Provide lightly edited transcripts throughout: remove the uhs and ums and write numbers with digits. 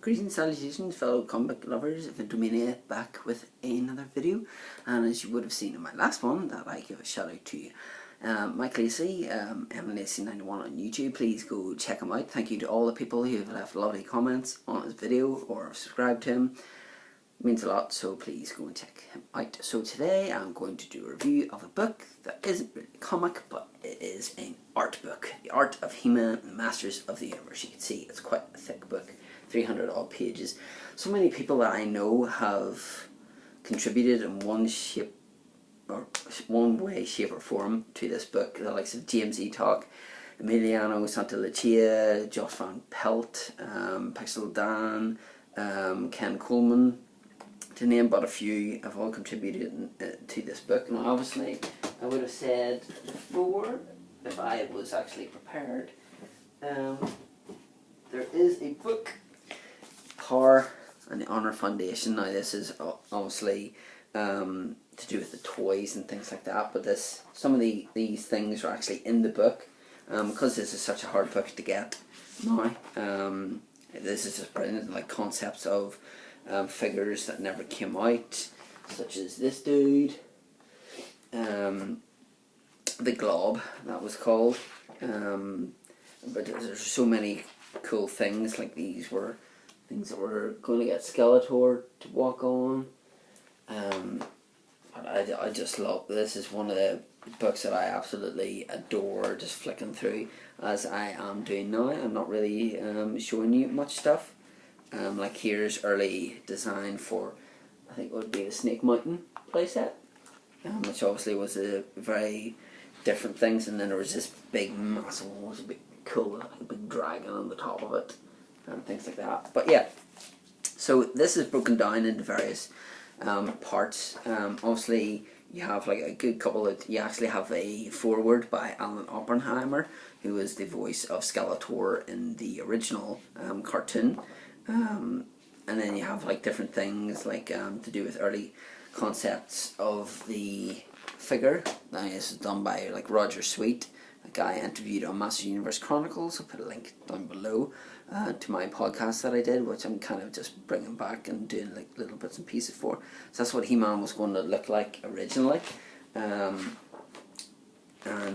Greetings, salutations, fellow comic lovers. Ventomania back with another video, and as you would have seen in my last one, that I give a shout out to Mike Lacey, MLacy91 on YouTube. Please go check him out. Thank you to all the people who have left lovely comments on his video or subscribed to him. It means a lot, so please go and check him out. So today I'm going to do a review of a book that isn't really a comic, but it is an art book. The Art of He-Man and the Masters of the Universe. You can see it's quite a thick book, 300 odd pages. So many people that I know have contributed in one shape or one way, shape or form to this book. The likes of James Eatock, Emiliano Santillana, Josh Van Pelt, Pixel Dan, Ken Coleman, to name but a few, have all contributed to this book. Now obviously I would have said before, if I was actually prepared, there is a book, Power and the Honor Foundation. Now this is obviously to do with the toys and things like that, but some of these things are actually in the book, because this is such a hard book to get now. This is just brilliant, like concepts of figures that never came out, such as this dude, the Glob, that was called, but there's so many cool things. Like these were things that were going to get Skeletor to walk on. I just love this. Is one of the books that I absolutely adore, just flicking through as I am doing now. I'm not really showing you much stuff. Like here's early design for, I think it would be the Snake Mountain playset, which obviously was a very different things. And then there was this big massive one, was a bit cool, like a big dragon on the top of it and things like that. But yeah, so this is broken down into various parts. Obviously you have like a good couple of, you actually have a foreword by Alan Oppenheimer, who was the voice of Skeletor in the original cartoon. And then you have like different things like to do with early concepts of the figure. Now this is done by like Roger Sweet, a guy I interviewed on Master Universe Chronicles. I'll put a link down below to my podcast that I did, which I'm kind of just bringing back and doing like little bits and pieces for. So that's what He-Man was going to look like originally, and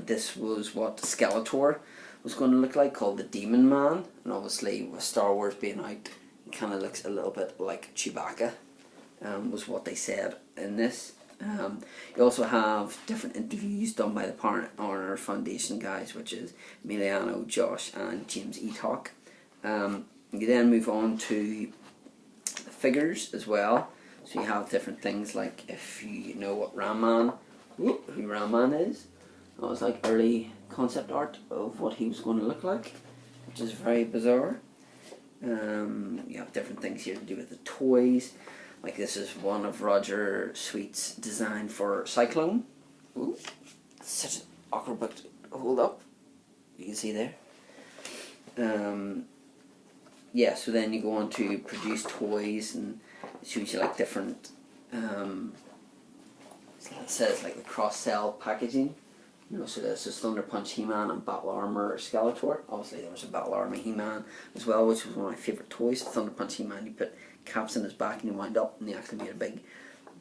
this was what Skeletor was going to look like, called the Demon Man. And obviously with Star Wars being out, it kind of looks a little bit like Chewbacca, was what they said in this. You also have different interviews done by the Power and Honor Foundation guys, which is Emiliano, Josh and James Eatock. You then move on to figures as well. So you have different things, like if you know what who Ram-Man is, that was like early concept art of what he was going to look like, which is very bizarre. You have different things here to do with the toys. Like this is one of Roger Sweet's design for Cyclone. Ooh, it's such an awkward book to hold up. You can see there. Yeah, so then you go on to produce toys, and it shows you like different, it says like the cross-sell packaging. You know, so this is Thunder Punch He-Man and Battle Armor Skeletor. Obviously there was a Battle Armor He-Man as well, which was one of my favourite toys. Thunder Punch He-Man, you put caps in his back and he wound up and he actually made a big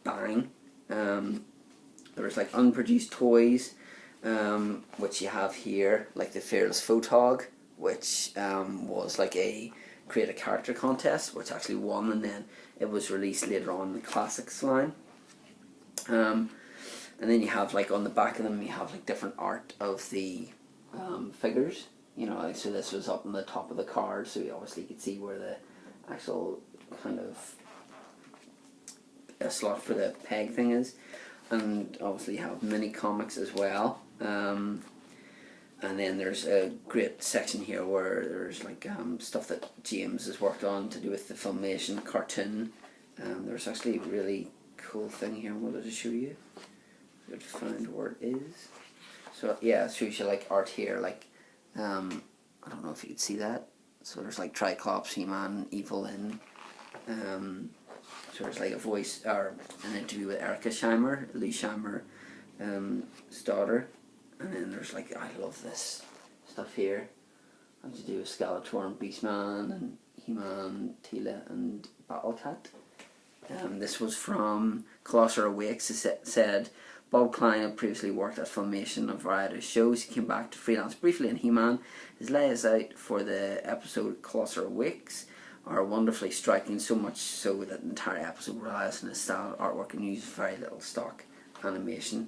bang. There was like unproduced toys, which you have here, like the Fearless Photog, which was like a create a character contest, which actually won, and then it was released later on in the Classics line. And then you have like on the back of them, you have like different art of the figures. You know, like, so this was up on the top of the card, so you obviously could see where the actual kind of a slot for the peg thing is. And obviously you have mini comics as well. And then there's a great section here where there's like stuff that James has worked on to do with the Filmation cartoon. There's actually a really cool thing here I wanted to show you. I could find where it is. So yeah, it shows you like art here, like I don't know if you could see that. So there's like Triclops, He-Man, Evil Lyn. So there's like a voice or an interview with Erica Scheimer, Lee Scheimer's daughter. And then there's like, I love this stuff here, to do with Skeletor and Beastman and He-Man, Teela and Battle Cat. This was from Colossus Awakes. It said Bob Klein had previously worked at Filmation on variety of shows. He came back to freelance briefly in He-Man. His layout out for the episode Colossus Awakes are wonderfully striking, so much so that the entire episode relies on his style of artwork and uses very little stock animation.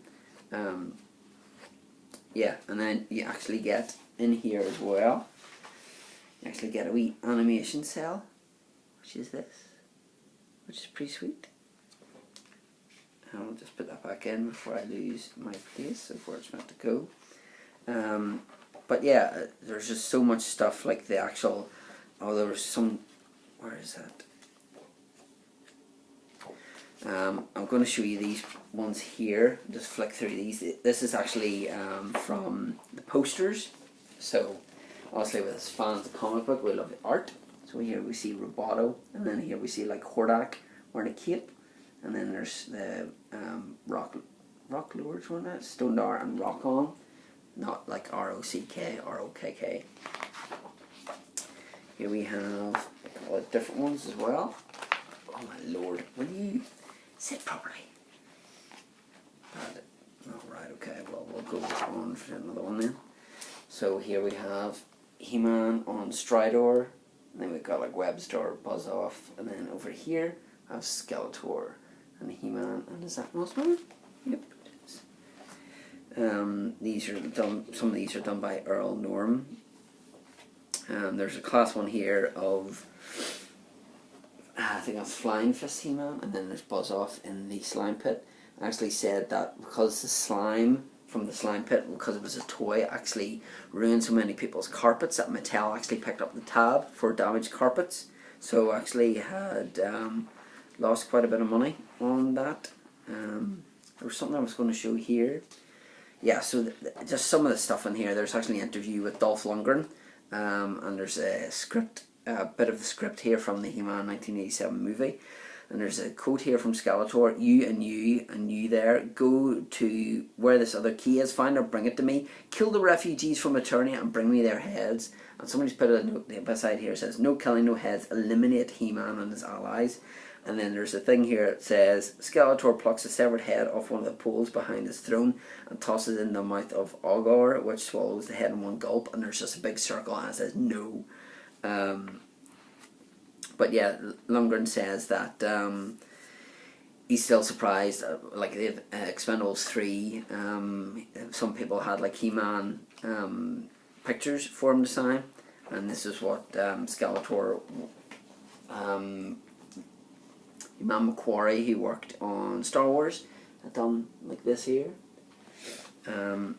Yeah, and then you actually get in here as well, you actually get a wee animation cell, which is this, which is pretty sweet. And I'll just put that back in before I lose my place of where it's meant to go. But yeah, there's just so much stuff, like the actual, oh, there was some, where is that? I'm going to show you these ones here. Just flick through these. This is actually from the posters. So obviously, with us fans of the comic book, we love the art. So here we see Roboto, and then here we see like Hordak wearing a cape, and then there's the Rock Lords, one that Stondar and Rock On, not like R-O-C-K, R-O-K-K. Here we have a couple of different ones as well. Oh my lord, will you sit properly? Alright, okay, well we'll go on for another one then. So here we have He-Man on Stridor, and then we've got like Webstar, Buzz Off, and then over here I have Skeletor and He-Man, and is that Mossman? Yep, it is. These are done. Some of these are done by Earl Norm. There's a class one here of I think that's Flying Fist He-Man, and then there's Buzz Off in the slime pit. I actually said that because the slime from the slime pit, because it was a toy, actually ruined so many people's carpets that Mattel actually picked up the tab for damaged carpets. So actually had lost quite a bit of money on that. There was something I was going to show here. Yeah, so just some of the stuff in here. There's actually an interview with Dolph Lundgren, and there's a script. A bit of the script here from the He-Man 1987 movie, and there's a quote here from Skeletor: "You and you there, go to where this other key is, find her, bring it to me, kill the refugees from Eternia and bring me their heads." And somebody's put a note beside here, says "No killing, no heads, eliminate He-Man and his allies." And then there's a thing here that says Skeletor plucks a severed head off one of the poles behind his throne and tosses it in the mouth of Ogor, which swallows the head in one gulp, and there's just a big circle and it says no. But yeah, Lundgren says that he's still surprised, like the Expendables 3, some people had like He-Man pictures for him to sign, and this is what Skeletor, Iman Macquarie, who worked on Star Wars, had done like this here. And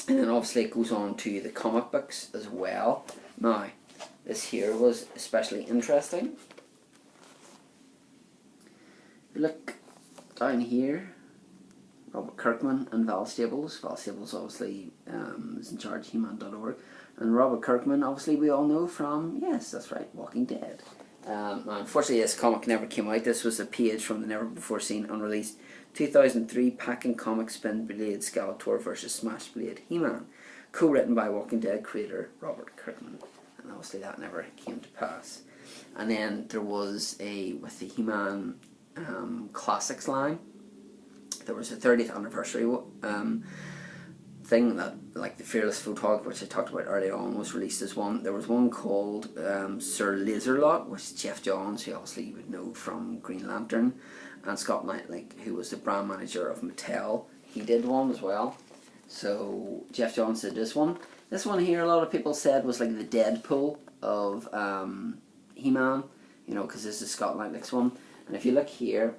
then obviously it goes on to the comic books as well. Now, this here was especially interesting. Look down here, Robert Kirkman and Val Staples. Val Staples obviously is in charge of He-Man.org, and Robert Kirkman obviously we all know from, yes, that's right, Walking Dead. Unfortunately this comic never came out. This was a page from the never before seen unreleased 2003 Packing Comic Spin Blade Skeletor vs Smash Blade He-Man, co-written by Walking Dead creator Robert Kirkman. And obviously that never came to pass. And then there was with the He-Man Classics line, there was a 30th anniversary thing that, like the Fearless Photog, which I talked about earlier on, was released as one. There was one called Sir Laserlot, which is Jeff Johns, who obviously you would know from Green Lantern, and Scott Knightley, who was the brand manager of Mattel. He did one as well. So Jeff Johns did this one. This one here, a lot of people said was like the Deadpool of He-Man, you know, because this is Scott Knightley's one. And if you look here,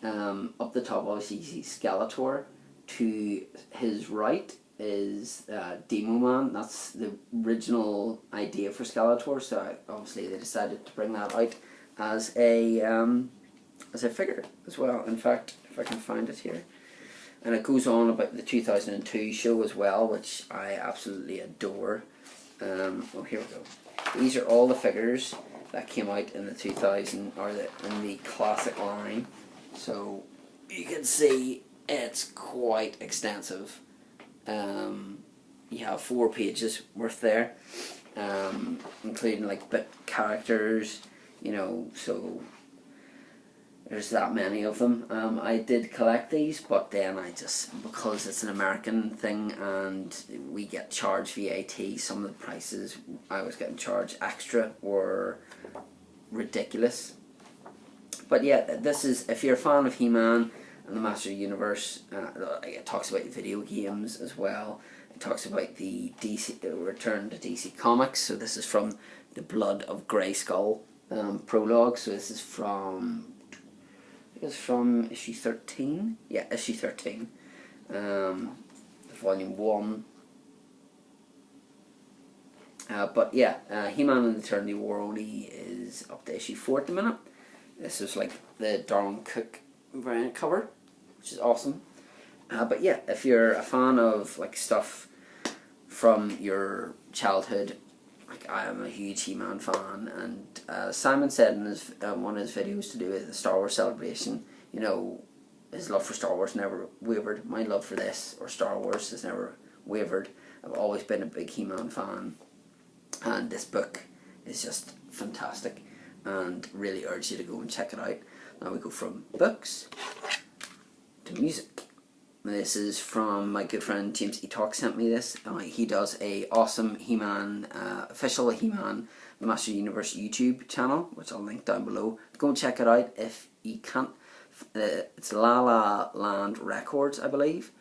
up the top, obviously you see Skeletor. To his right is Demo Man. That's the original idea for Skeletor. So obviously they decided to bring that out as a figure as well. In fact, if I can find it here. And it goes on about the 2002 show as well, which I absolutely adore. Oh, here we go. These are all the figures that came out in the 2000 or in the classic line. So you can see it's quite extensive. You have 4 pages worth there. including like bit characters, you know, so there's that many of them. I did collect these, but then I just, because it's an American thing and we get charged VAT, some of the prices I was getting charged extra were ridiculous. But yeah, this is, if you're a fan of He-Man and the Master of the Universe, it talks about the video games as well. It talks about the return to DC Comics. So this is from the Blood of Grayskull prologue. So this is from, I think it's from issue 13. Yeah, issue 13. Volume 1. But yeah, He-Man and the Eternity War only is up to issue 4 at the minute. This is like the Darwyn Cooke variant cover, which is awesome. But yeah, if you're a fan of like stuff from your childhood, like I am a huge He-Man fan, and Simon said in his one of his videos to do with the Star Wars celebration, you know, his love for Star Wars never wavered. My love for this, or Star Wars, has never wavered. I've always been a big He-Man fan, and this book is just fantastic, and really urge you to go and check it out. Now we go from books to music. This is from my good friend James E. Talk sent me this. He does a awesome He-Man, official He-Man The Master of the Universe YouTube channel, which I'll link down below. Go and check it out if you can't. It's La La Land Records, I believe.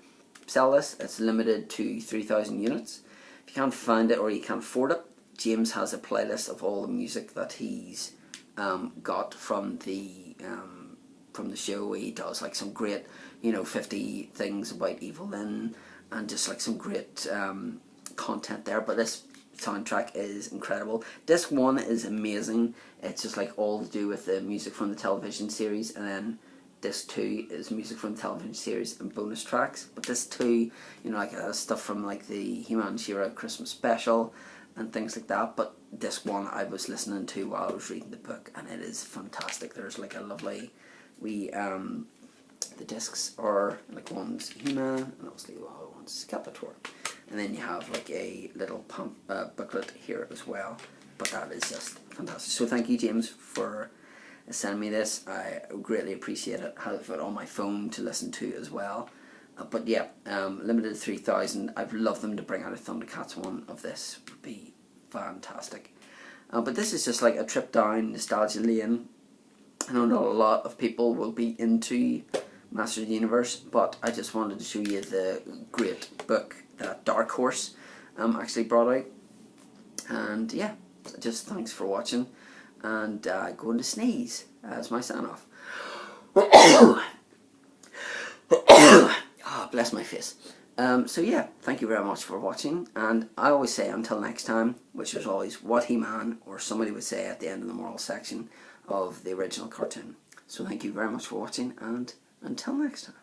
Sell this. It's limited to 3,000 units. If you can't find it or you can't afford it, James has a playlist of all the music that he's got from the show. He does like some great, you know, 50 things about Evil Lynn, and just like some great content there. But this soundtrack is incredible. Disc 1 is amazing. It's just like all to do with the music from the television series, and then Disc 2 is music from the television series and bonus tracks. But Disc 2, you know, like stuff from like the He-Man She-Ra Christmas special and things like that. But Disc 1 I was listening to while I was reading the book, and it is fantastic. There's like a lovely the discs are like one's He-Man and obviously the other one's Skeletor, and then you have like a little booklet here as well. But that is just fantastic. So thank you, James, for sending me this. I greatly appreciate it. I have it on my phone to listen to as well. But yeah, limited 3,000. I'd love them to bring out a Thundercats one of this. Would be fantastic. But this is just like a trip down nostalgia lane. I know not a lot of people will be into Master of the Universe, but I just wanted to show you the great book that Dark Horse actually brought out. And yeah, just thanks for watching, and going to sneeze as my sign off. Ah, bless my face. So yeah, thank you very much for watching, and I always say until next time, which is always what He-Man or somebody would say at the end of the moral section of the original cartoon. So thank you very much for watching, and until next time.